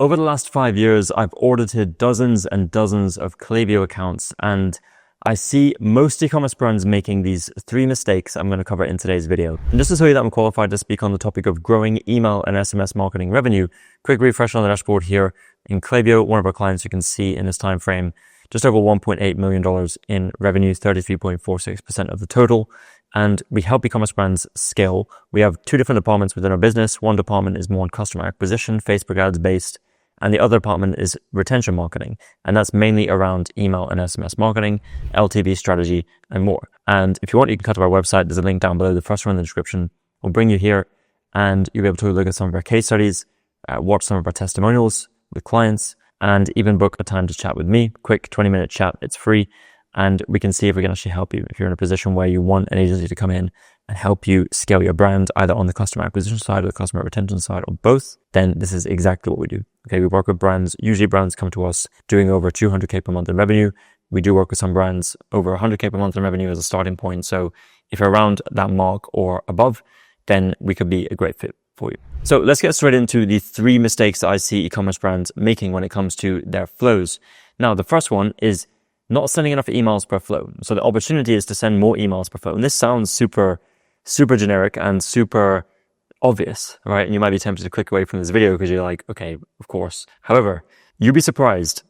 Over the last 5 years, I've audited dozens and dozens of Klaviyo accounts, and I see most e-commerce brands making these 3 mistakes I'm going to cover in today's video. And just to show you that I'm qualified to speak on the topic of growing email and SMS marketing revenue, quick refresh on the dashboard here. In Klaviyo, one of our clients, you can see in this time frame, just over $1.8 million in revenue, 33.46% of the total. And we help e-commerce brands scale. We have 2 different departments within our business. One department is more on customer acquisition, Facebook ads based, and the other department is retention marketing. And that's mainly around email and SMS marketing, LTV strategy, and more. And if you want, you can cut to our website. There's a link down below. The first one in the description will bring you here, and you'll be able to look at some of our case studies, watch some of our testimonials with clients, and even book a time to chat with me. Quick 20-minute chat. It's free. And we can see if we can actually help you. If you're in a position where you want an agency to come in and help you scale your brand, either on the customer acquisition side or the customer retention side, or both, then this is exactly what we do. Okay, we work with brands. Usually brands come to us doing over 200K per month in revenue. We do work with some brands over 100K per month in revenue as a starting point. So if you're around that mark or above, then we could be a great fit for you. So let's get straight into the 3 mistakes that I see e-commerce brands making when it comes to their flows. Now, the first one is not sending enough emails per flow. So the opportunity is to send more emails per flow. And this sounds super generic and super obvious, right? And you might be tempted to click away from this video because you're like, okay, of course. However, you'd be surprised.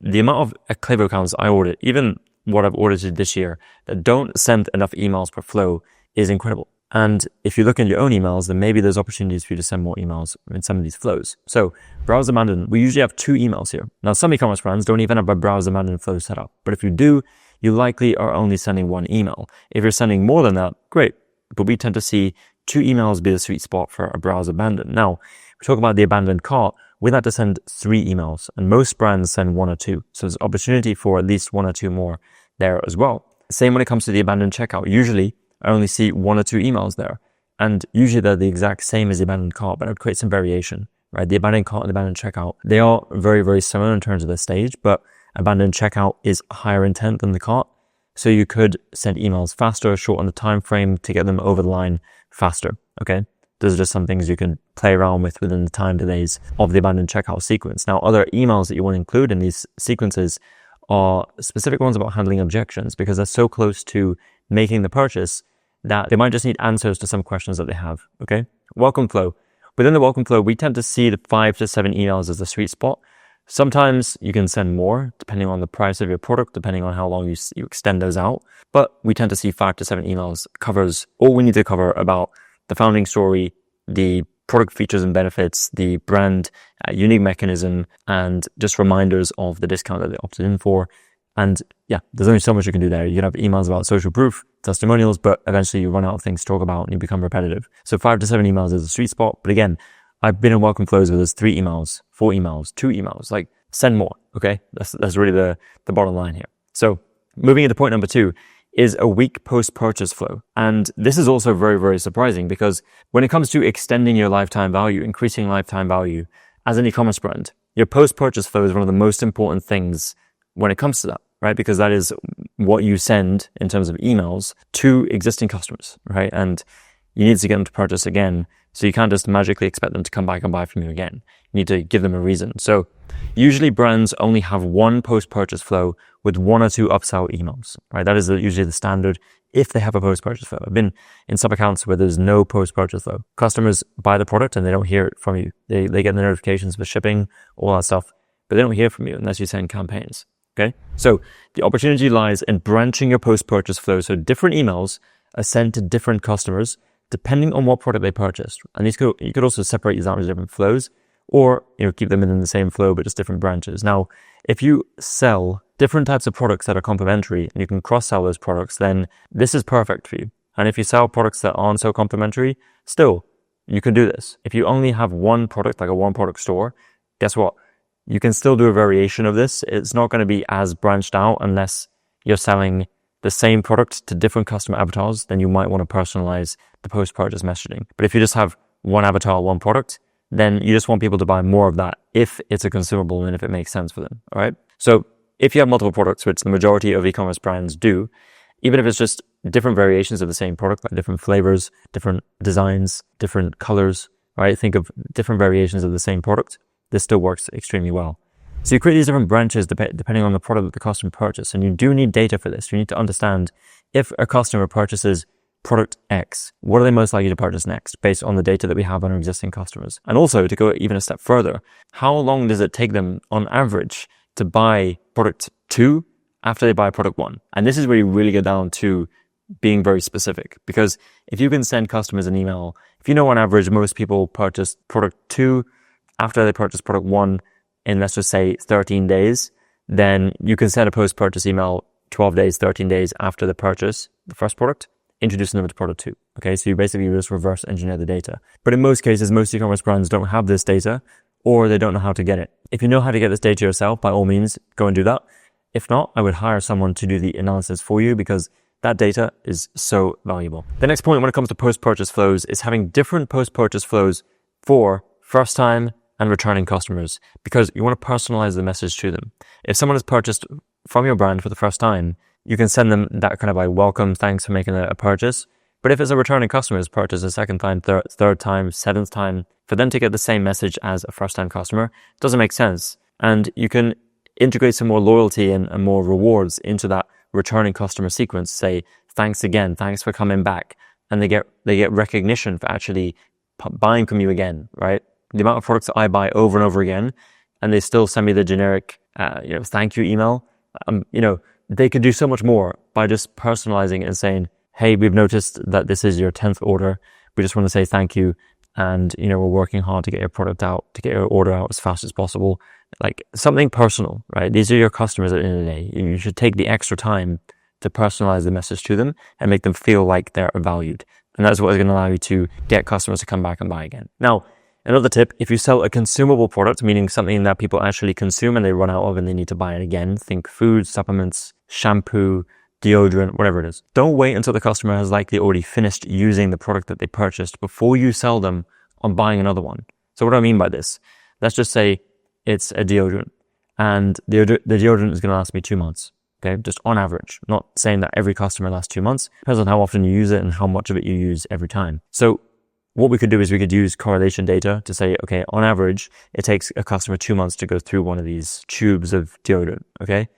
The amount of Klaviyo accounts I audit, even what I've audited this year, that don't send enough emails per flow is incredible. And if you look in your own emails, then maybe there's opportunities for you to send more emails in some of these flows. So browse abandoned, we usually have 2 emails here. Now, some e-commerce brands don't even have a browse abandoned flow set up. But if you do, you likely are only sending 1 email. If you're sending more than that, great. But we tend to see 2 emails be the sweet spot for a browse abandoned. Now, we talk about the abandoned cart. We like to send 3 emails, and most brands send 1 or 2. So there's opportunity for at least 1 or 2 more there as well. Same when it comes to the abandoned checkout. Usually, I only see 1 or 2 emails there. And usually they're the exact same as the abandoned cart, but I would create some variation, right? The abandoned cart and the abandoned checkout, they are very similar in terms of their stage, but abandoned checkout is higher intent than the cart. So you could send emails faster, shorten the time frame to get them over the line faster, okay? Those are just some things you can play around with within the time delays of the abandoned checkout sequence. Now, other emails that you want to include in these sequences are specific ones about handling objections, because they're so close to making the purchase that they might just need answers to some questions that they have, okay? Welcome flow. Within the welcome flow, we tend to see the 5 to 7 emails as the sweet spot. Sometimes you can send more, depending on the price of your product, depending on how long you extend those out. But we tend to see 5 to 7 emails covers all we need to cover about the founding story, the product features and benefits, the brand unique mechanism, and just reminders of the discount that they opted in for. And yeah, there's only so much you can do there. You can have emails about social proof, testimonials, but eventually you run out of things to talk about and you become repetitive. So 5 to 7 emails is a sweet spot. But again, I've been in welcome flows where there's 3 emails, 4 emails, 2 emails, like send more. Okay. That's really the bottom line here. So moving into point number 2 is a weak post-purchase flow. And this is also very surprising, because when it comes to extending your lifetime value, increasing lifetime value as an e-commerce brand, your post-purchase flow is one of the most important things when it comes to that, right? Because that is what you send in terms of emails to existing customers, right? And you need to get them to purchase again. So you can't just magically expect them to come back and buy from you again. You need to give them a reason. So usually brands only have 1 post-purchase flow with 1 or 2 upsell emails, right? That is usually the standard if they have a post-purchase flow. I've been in some accounts where there's no post-purchase flow. Customers buy the product and they don't hear it from you. They get the notifications for shipping, all that stuff, but they don't hear from you unless you send campaigns. Okay. So the opportunity lies in branching your post-purchase flow. So different emails are sent to different customers depending on what product they purchased. And you could also separate these out as different flows, or, keep them in the same flow, but just different branches. Now, if you sell different types of products that are complementary and you can cross-sell those products, then this is perfect for you. And if you sell products that aren't so complementary, still, you can do this. If you only have 1 product, like a 1-product store, guess what? You can still do a variation of this. It's not going to be as branched out unless you're selling the same product to different customer avatars. Then you might want to personalize the post-purchase messaging. But if you just have 1 avatar, 1 product, then you just want people to buy more of that if it's a consumable and if it makes sense for them. All right. So if you have multiple products, which the majority of e-commerce brands do, even if it's just different variations of the same product, like different flavors, different designs, different colors, right? Think of different variations of the same product. this still works extremely well. So you create these different branches depending on the product that the customer purchased. And you do need data for this. You need to understand if a customer purchases product X, what are they most likely to purchase next based on the data that we have on our existing customers? And also, to go even a step further, how long does it take them on average to buy product 2 after they buy product 1? And this is where you really get down to being very specific, because if you can send customers an email, if you know on average most people purchase product 2 after they purchase product 1 in, let's just say, 13 days, then you can send a post-purchase email 12 days, 13 days after the purchase, the first product, introducing them to product 2. Okay, so you basically just reverse engineer the data. But in most cases, most e-commerce brands don't have this data, or they don't know how to get it. If you know how to get this data yourself, by all means, go and do that. If not, I would hire someone to do the analysis for you, because that data is so valuable. The next point when it comes to post-purchase flows is having different post-purchase flows for first-time and returning customers, because you want to personalize the message to them. If someone has purchased from your brand for the first time, you can send them that kind of like welcome, thanks for making a purchase. But if it's a returning customer who's purchased a second time, third time, seventh time, for them to get the same message as a first-time customer, it doesn't make sense. And you can integrate some more loyalty and more rewards into that returning customer sequence. Say, thanks again, thanks for coming back. And they get recognition for actually buying from you again, right? The amount of products that I buy over and over again, and they still send me the generic, thank you email. They could do so much more by just personalizing it and saying, hey, we've noticed that this is your 10th order. We just want to say thank you. And, we're working hard to get your product out, to get your order out as fast as possible. Like something personal, right? These are your customers at the end of the day. You should take the extra time to personalize the message to them and make them feel like they're valued. And that's what is going to allow you to get customers to come back and buy again. Now, another tip, if you sell a consumable product, meaning something that people actually consume and they run out of and they need to buy it again, think food, supplements, shampoo, deodorant, whatever it is. Don't wait until the customer has likely already finished using the product that they purchased before you sell them on buying another one. So what do I mean by this? Let's just say it's a deodorant, and the deodorant is going to last me 2 months. Okay, just on average. Not saying that every customer lasts 2 months. Depends on how often you use it and how much of it you use every time. So what we could do is we could use correlation data to say, okay, on average, it takes a customer 2 months to go through one of these tubes of deodorant. Okay.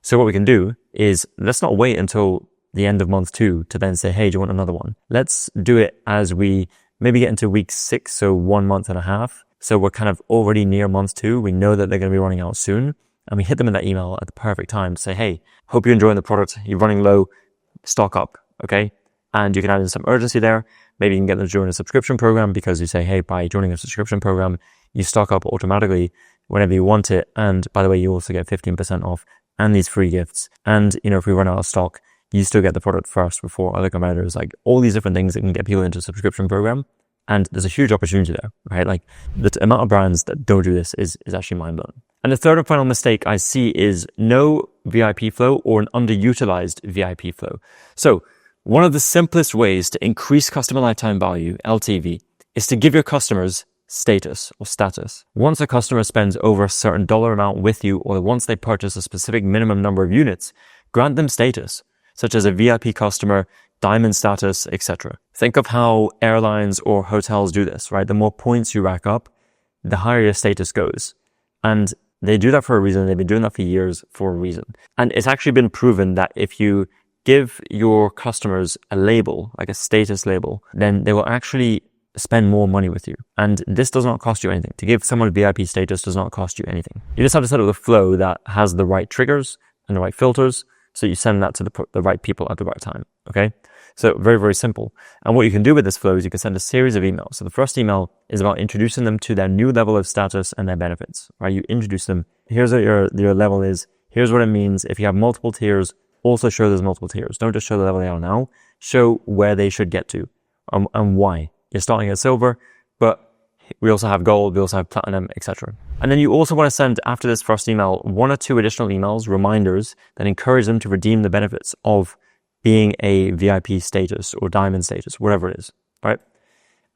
So what we can do is let's not wait until the end of month 2 to then say, hey, do you want another one? Let's do it as we maybe get into week 6, so 1 month and a half. So we're kind of already near month 2. We know that they're going to be running out soon. And we hit them in that email at the perfect time to say, hey, hope you're enjoying the product. You're running low, stock up. Okay. And you can add in some urgency there. Maybe you can get them to join a subscription program, because you say, hey, by joining a subscription program, you stock up automatically whenever you want it. And by the way, you also get 15% off and these free gifts. And, if we run out of stock, you still get the product first before other competitors. Like all these different things that can get people into a subscription program. And there's a huge opportunity there, right? Like the amount of brands that don't do this is actually mind blowing. And the third and final mistake I see is no VIP flow or an underutilized VIP flow. So one of the simplest ways to increase customer lifetime value, LTV, is to give your customers status or status. Once a customer spends over a certain dollar amount with you, or once they purchase a specific minimum number of units, grant them status, such as a VIP customer, diamond status, etc. Think of how airlines or hotels do this, right? The more points you rack up, the higher your status goes. And they do that for a reason. They've been doing that for years for a reason. And it's actually been proven that if you give your customers a label, like a status label, then they will actually spend more money with you. And this does not cost you anything. To give someone VIP status does not cost you anything. You just have to set up the flow that has the right triggers and the right filters, so you send that to the right people at the right time. Okay? So very, very simple. And what you can do with this flow is you can send a series of emails. So the first email is about introducing them to their new level of status and their benefits, right? You introduce them. Here's what your level is. Here's what it means. If you have multiple tiers, also show there's multiple tiers. Don't just show the level they are now. Show where they should get to and why. You're starting at silver, but we also have gold, we also have platinum, etc. And then you also want to send, after this first email, 1 or 2 additional emails, reminders that encourage them to redeem the benefits of being a VIP status or diamond status, whatever it is, right?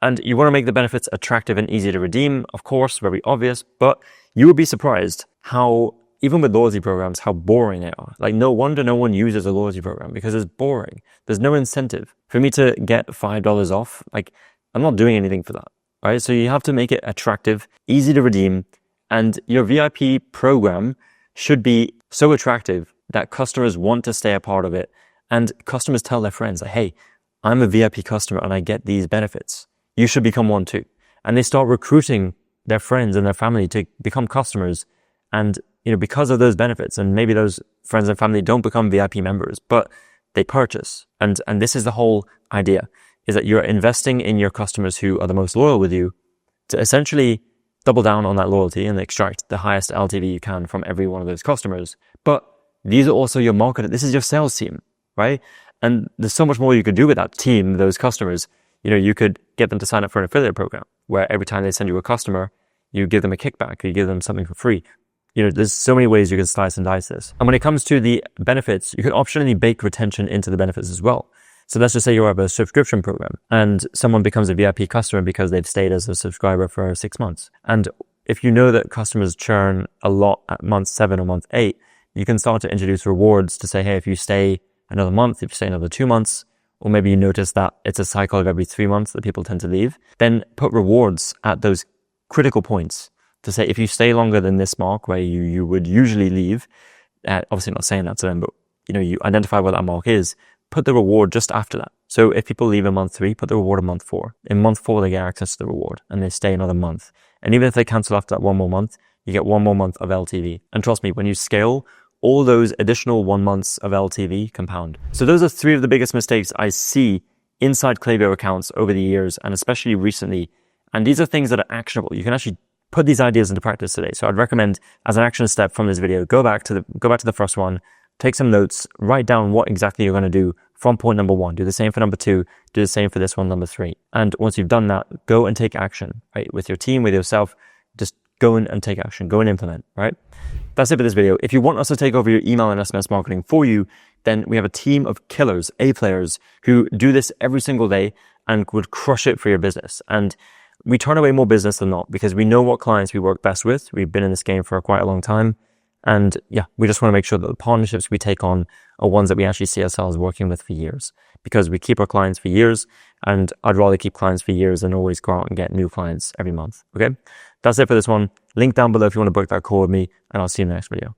And you want to make the benefits attractive and easy to redeem, of course, very obvious, but you would be surprised how, even with loyalty programs, how boring they are. Like no wonder no one uses a loyalty program, because it's boring. There's no incentive. For me to get $5 off, like I'm not doing anything for that, right? So you have to make it attractive, easy to redeem, And your VIP program should be so attractive that customers want to stay a part of it. And customers tell their friends, like, hey, I'm a VIP customer and I get these benefits. You should become one too. And they start recruiting their friends and their family to become customers. And, because of those benefits, and maybe those friends and family don't become VIP members, but they purchase. And this is the whole idea, is that you're investing in your customers who are the most loyal with you to essentially double down on that loyalty and extract the highest LTV you can from every one of those customers. But these are also your market. This is your sales team, right? And there's so much more you could do with that team, those customers. You could get them to sign up for an affiliate program where every time they send you a customer, you give them a kickback, you give them something for free. There's so many ways you can slice and dice this. And when it comes to the benefits, you could optionally bake retention into the benefits as well. So let's just say you have a subscription program and someone becomes a VIP customer because they've stayed as a subscriber for 6 months. And if you know that customers churn a lot at month 7 or month 8, you can start to introduce rewards to say, hey, if you stay another month, if you stay another 2 months, or maybe you notice that it's a cycle of every 3 months that people tend to leave, then put rewards at those critical points to say, if you stay longer than this mark where you would usually leave, obviously not saying that to them, but you identify what that mark is, put the reward just after that. So if people leave in month 3, put the reward in month 4. In month 4, they get access to the reward and they stay another month. And even if they cancel after that 1 more month, you get 1 more month of LTV. And trust me, when you scale, all those additional 1 months of LTV compound. So those are 3 of the biggest mistakes I see inside Klaviyo accounts over the years, and especially recently. And these are things that are actionable. You can actually put these ideas into practice today. So I'd recommend, as an action step from this video, go back to the first one, take some notes, write down what exactly you're going to do from point number 1. Do the same for number 2. Do the same for this one, number 3. And once you've done that, go and take action, right? With your team, with yourself, just go in and take action, go and implement, right? That's it for this video. If you want us to take over your email and SMS marketing for you, then we have a team of killers, A players, who do this every single day and would crush it for your business. And we turn away more business than not because we know what clients we work best with. We've been in this game for quite a long time. And yeah, we just want to make sure that the partnerships we take on are ones that we actually see ourselves working with for years, because we keep our clients for years, and I'd rather keep clients for years than always go out and get new clients every month. Okay. That's it for this one. Link down below if you want to book that call with me, and I'll see you in the next video.